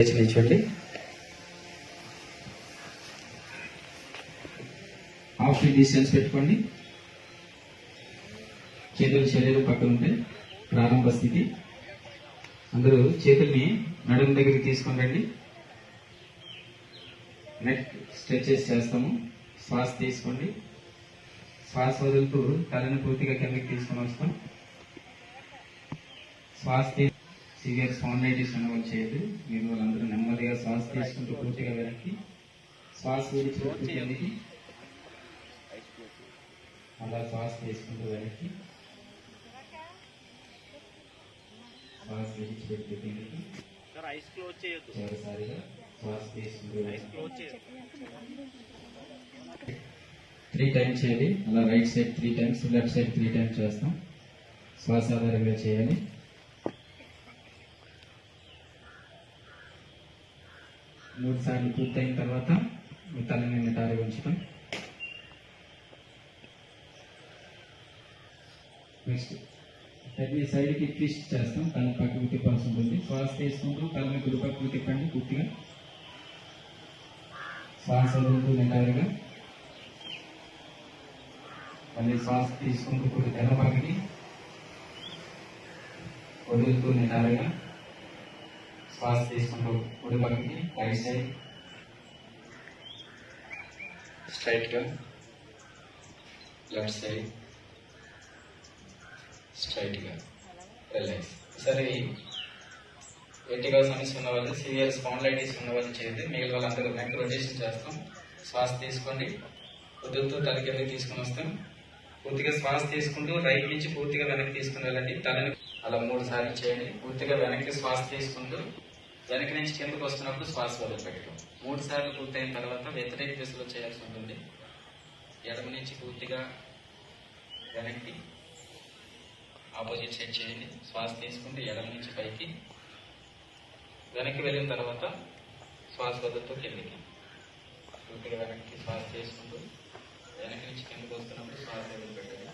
నిల్చోండి. Half feet distance పెట్టుకోండి. చేతులు శరీరం పక్కన ఉంటే ప్రారంభ స్థితి. అందరూ చేతుల్ని నడుము దగ్గరికి తీసుకొని రండి. నెక్ స్ట్రెచెస్ చేస్తాము. శ్వాస తీసుకోండి. శ్వాస వదులుతూ తలని పూర్తిగా కిందకి తీసుకొని వస్తాం. శ్వాస సివియర్ స్పాండిలైటిస్ అనుభవం చేయదు. మీరు వాళ్ళందరూ నెమ్మదిగా శ్వాస తీసుకుంటూ పూర్తిగా వెనక్కి, శ్వాస విడిచిపెడుతూ కిందికి, అలా శ్వాస తీసుకుంటూ వెనక్కి, శ్వాస విడిచిపెడుతూ కిందికి, చివరిసారిగా శ్వాస తీసుకుంటూ 3 times చేయాలి. అలా right side 3 times, left side 3 times చేస్తాం. శ్వాస ఆధారంగా చేయాలి. మూడు సార్లు పూర్తయిన తర్వాత మీ తలని నిటారుగా ఉంచుతాం. నెక్స్ట్ హెడ్ని సైడ్కి ట్విస్ట్ చేస్తాం. తల పక్కకు తిప్పాల్సి ఉంటుంది. శ్వాస తీసుకుంటూ తలని కుడి పక్కకు తిప్పండి పూర్తిగా. శ్వాస వదులుతూ నిటారుగా, మళ్ళీ శ్వాస తీసుకుంటూ కుడి తెల్ల పక్కకి వదులుతూ నిటారుగా, శ్వాస తీసుకుంటూ కుడి పక్కకి, రైట్ సైడ్ స్ట్రైట్గా, లెఫ్ట్ సైడ్ స్ట్రైట్గా, రిలాక్స్. సరే, వెర్టిగో సమస్య ఉన్న వాళ్ళు, సివియర్ స్పాండిలైటిస్ ఉన్న వాళ్ళు చేయదు. మిగిలిన వాళ్ళందరూ నెక్ రొటేషన్ చేస్తాం. శ్వాస తీసుకోండి, వదులుతూ తల కిందకి తీసుకుని వస్తాం. పూర్తిగా శ్వాస తీసుకుంటూ రైట్ నుంచి పూర్తిగా వెనక్కి తీసుకుని వెళ్ళండి. తలని అలా 3 సార్లు చేయండి. పూర్తిగా వెనక్కి శ్వాస తీసుకుంటూ వెనక నుంచి కిందకు వస్తున్నప్పుడు శ్వాస వదిలిపెట్టడం. 3 సార్లు పూర్తయిన తర్వాత వ్యతిరేక దిశలో చేయాల్సి ఉంటుంది. ఎడమ నుంచి పూర్తిగా వెనక్కి ఆపోజిట్ సైడ్ చేయండి. శ్వాస తీసుకుంటూ ఎడమ నుంచి పైకి, వెనక్కి వెళ్ళిన తర్వాత శ్వాస వదులుతూ కిందకి, పూర్తిగా వెనక్కి శ్వాస తీసుకుంటూ వెనక నుంచి కిందకు వస్తున్నప్పుడు శ్వాస వదిలిపెట్టండి.